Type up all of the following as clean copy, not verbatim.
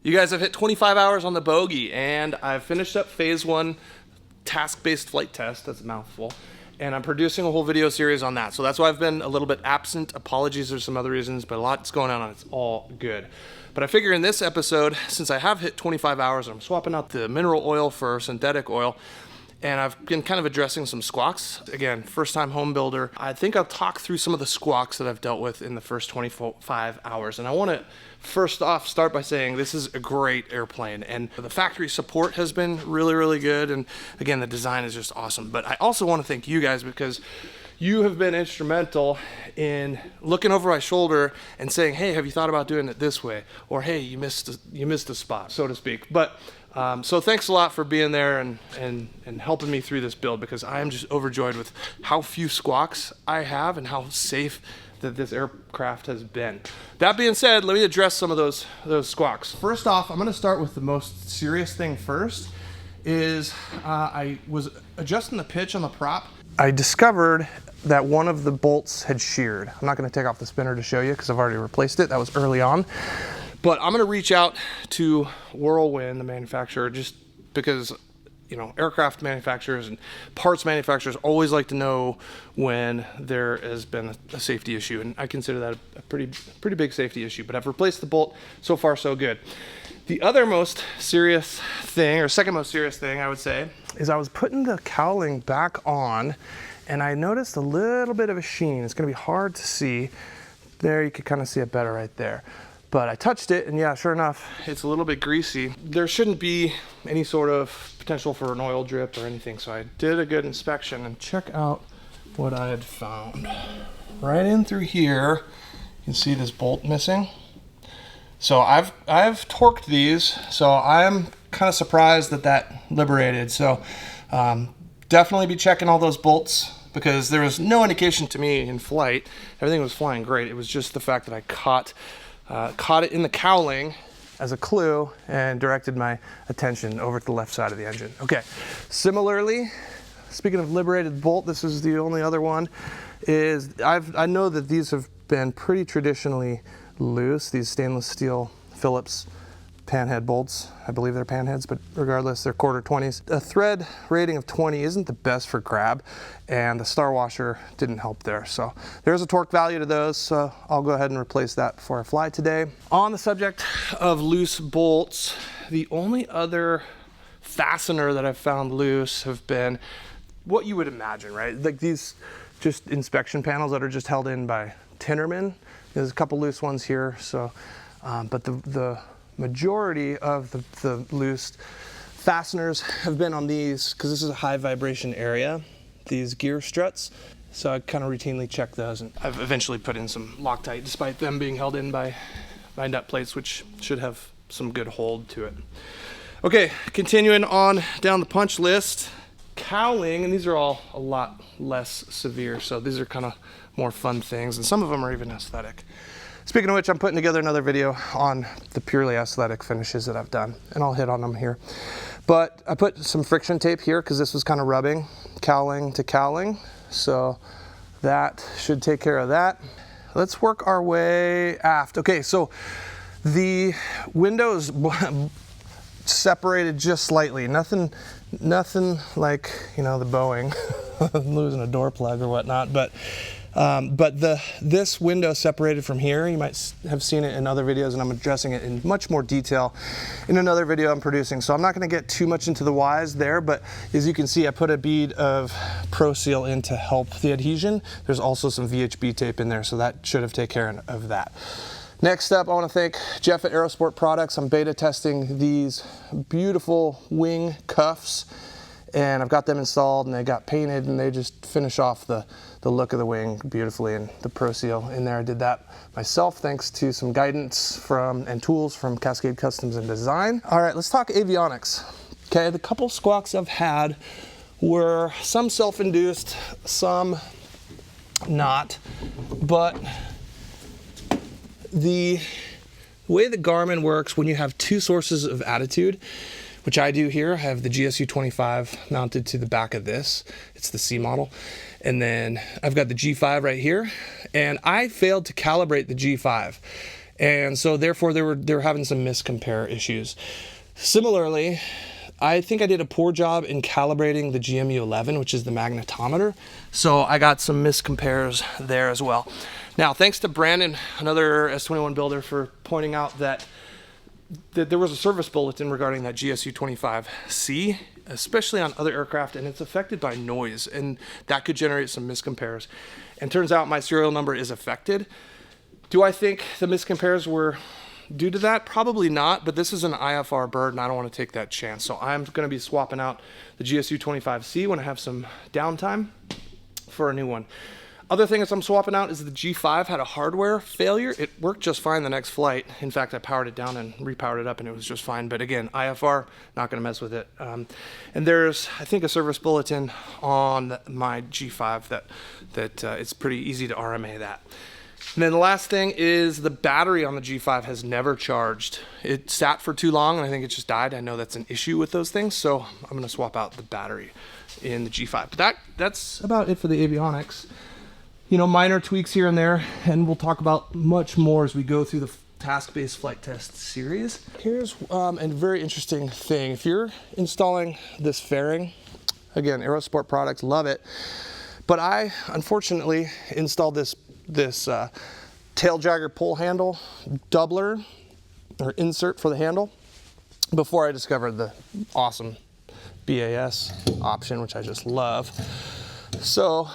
You guys have hit 25 hours on the bogey, and I've finished up phase 1 task-based flight test. That's a mouthful. And I'm producing a whole video series on that. So that's why I've been a little bit absent. Apologies, there's some other reasons, but a lot's going on and it's all good. But I figure in this episode, since I have hit 25 hours, I'm swapping out the mineral oil for synthetic oil. And I've been kind of addressing some SQUAWKS. Again, first time home builder. I think I'll talk through some of the SQUAWKS that I've dealt with in the first 25 hours. And I want to first off start by saying this is a great airplane, and the factory support has been really, really good. And again, the design is just awesome. But I also want to thank you guys because you have been instrumental in looking over my shoulder and saying, hey, have you thought about doing it this way? Or hey, you missed a spot, so to speak. But so thanks a lot for being there and helping me through this build, because I am just overjoyed with how few SQUAWKS I have and how safe that this aircraft has been. That being said, let me address some of those SQUAWKS. First off, I'm going to start with the most serious thing first. Is I was adjusting the pitch on the prop. I discovered that one of the bolts had sheared. I'm not going to take off the spinner to show you because I've already replaced it. That was early on. But I'm going to reach out to Whirlwind, the manufacturer, just because, you know, aircraft manufacturers and parts manufacturers always like to know when there has been a safety issue, and I consider that a pretty big safety issue. But I've replaced the bolt. So far, so good. The other most serious thing, or second most serious thing, I would say, is I was putting the cowling back on, and I noticed a little bit of a sheen. It's going to be hard to see. There, you can kind of see it better right there. But I touched it, and yeah, sure enough, it's a little bit greasy. There shouldn't be any sort of potential for an oil drip or anything, so I did a good inspection, and check out what I had found. Right in through here, you can see this bolt missing. So I've torqued these, so I'm kind of surprised that liberated. So definitely be checking all those bolts, because there was no indication to me in flight. Everything was flying great. It was just the fact that I caught it in the cowling as a clue and directed my attention over to the left side of the engine. Okay, similarly, speaking of liberated bolt, this is the only other one, is I know that these have been pretty traditionally loose, these stainless steel Phillips panhead bolts. I believe they're panheads, but regardless, they're quarter 20s. A thread rating of 20 isn't the best for grab, and the star washer didn't help there. So there's a torque value to those, so I'll go ahead and replace that before I fly today. On the subject of loose bolts, the only other fastener that I've found loose have been what you would imagine, right? Like these just inspection panels that are just held in by Tinnerman. There's a couple loose ones here, so but the majority of the loose fasteners have been on these, because this is a high vibration area, these gear struts. So I kind of routinely check those, and I've eventually put in some Loctite despite them being held in by nut plates, which should have some good hold to it. Okay, continuing on down the punch list, cowling, and these are all a lot less severe, so these are kind of more fun things, and some of them are even aesthetic. Speaking of which, I'm putting together another video on the purely aesthetic finishes that I've done, and I'll hit on them here. But I put some friction tape here because this was kind of rubbing, cowling to cowling, so that should take care of that. Let's work our way aft. Okay, so the windows separated just slightly, nothing like, you know, the Boeing losing a door plug or whatnot, but this window separated from here. You might have seen it in other videos, and I'm addressing it in much more detail in another video I'm producing. So I'm not going to get too much into the whys there, but as you can see, I put a bead of Pro Seal in to help the adhesion. There's also some VHB tape in there, so that should have taken care of that. Next up, I want to thank Jeff at Aerosport Products. I'm beta testing these beautiful wing cuffs, and I've got them installed, and they got painted, and they just finish off the look of the wing beautifully, and the Pro Seal in there. I did that myself thanks to some guidance and tools from Cascade Customs and Design. All right, let's talk avionics. Okay, the couple SQUAWKS I've had were some self-induced, some not, but the way the Garmin works when you have two sources of attitude, which I do here, I have the GSU-25 mounted to the back of this. It's the C model. And then I've got the G5 right here, and I failed to calibrate the G5. And so therefore they were having some miscompare issues. Similarly, I think I did a poor job in calibrating the GMU11, which is the magnetometer. So I got some miscompares there as well. Now, thanks to Brandon, another S-21 builder, for pointing out that there was a service bulletin regarding that GSU-25C, especially on other aircraft, and it's affected by noise, and that could generate some miscompares. And turns out my serial number is affected. Do I think the miscompares were due to that? Probably not, but this is an IFR bird and I don't want to take that chance. So I'm going to be swapping out the GSU-25C when I have some downtime for a new one. Other thing that I'm swapping out is the G5 had a hardware failure. It worked just fine the next flight. In fact, I powered it down and repowered it up and it was just fine. But again, IFR, not going to mess with it. And there's, I think, a service bulletin on my G5 that it's pretty easy to RMA that. And then the last thing is the battery on the G5 has never charged. It sat for too long and I think it just died. I know that's an issue with those things, so I'm going to swap out the battery in the G5. But that's about it for the avionics. You know, minor tweaks here and there, and we'll talk about much more as we go through the task-based flight test series. Here's a very interesting thing. If you're installing this fairing, again, Aerosport products, love it. But I, unfortunately, installed this tail jagger pull handle doubler or insert for the handle before I discovered the awesome BAS option, which I just love. So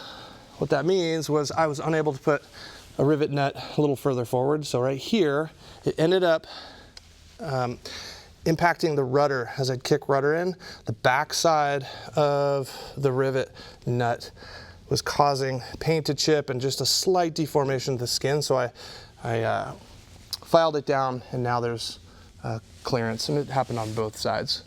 what that means was I was unable to put a rivet nut a little further forward. So right here, it ended up impacting the rudder as I'd kick rudder in. The backside of the rivet nut was causing paint to chip and just a slight deformation of the skin. So I filed it down and now there's clearance, and it happened on both sides.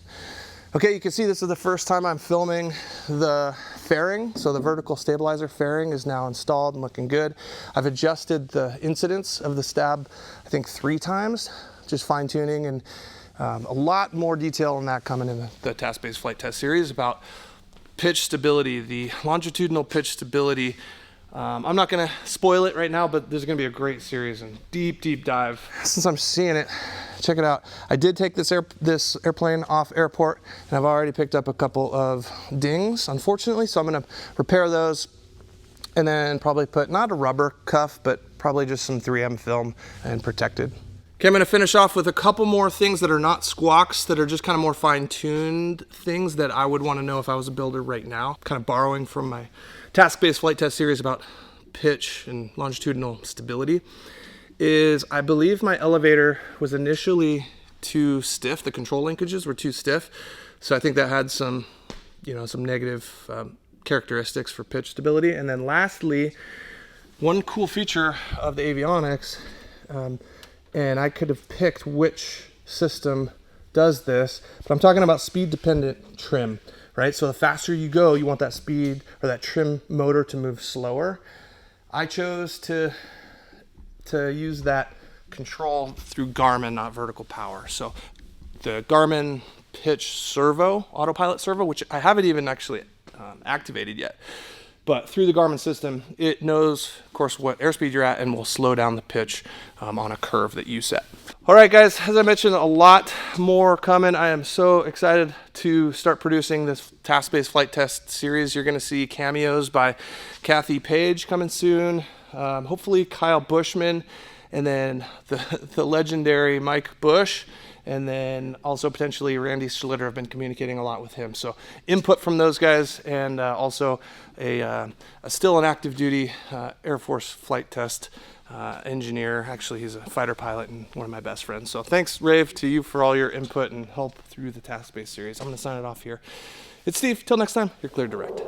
Okay, you can see this is the first time I'm filming the fairing. So the vertical stabilizer fairing is now installed and looking good. I've adjusted the incidence of the stab, I think 3 times, just fine tuning, and a lot more detail on that coming in the task-based flight test series about pitch stability, the longitudinal pitch stability. I'm not gonna spoil it right now, but there's gonna be a great series and deep dive. Since I'm seeing it, check it out. I did take this airplane off airport, and I've already picked up a couple of dings, unfortunately, so I'm gonna repair those and then probably put, not a rubber cuff, but probably just some 3M film and protect it. Okay, I'm gonna finish off with a couple more things that are not SQUAWKS, that are just kind of more fine-tuned things that I would wanna know if I was a builder right now, kind of borrowing from my task-based flight test series about pitch and longitudinal stability. Is I believe my elevator was initially too stiff. The control linkages were too stiff. So I think that had some, some negative characteristics for pitch stability. And then lastly, one cool feature of the avionics, and I could have picked which system does this, but I'm talking about speed dependent trim, right? So the faster you go, you want that speed or that trim motor to move slower. I chose to use that control through Garmin, not vertical power. So the Garmin pitch servo, autopilot servo, which I haven't even actually activated yet, but through the Garmin system, it knows, of course, what airspeed you're at and will slow down the pitch on a curve that you set. All right, guys, as I mentioned, a lot more coming. I am so excited to start producing this task-based flight test series. You're gonna see cameos by Kathy Page coming soon. Hopefully Kyle Bushman, and then the legendary Mike Bush, and then also potentially Randy Schlitter. I've been communicating a lot with him. So input from those guys, and also a still an active duty Air Force flight test engineer. Actually, he's a fighter pilot and one of my best friends. So thanks, Rave, to you for all your input and help through the task-based series. I'm gonna sign it off here. It's Steve. Till next time, you're cleared direct.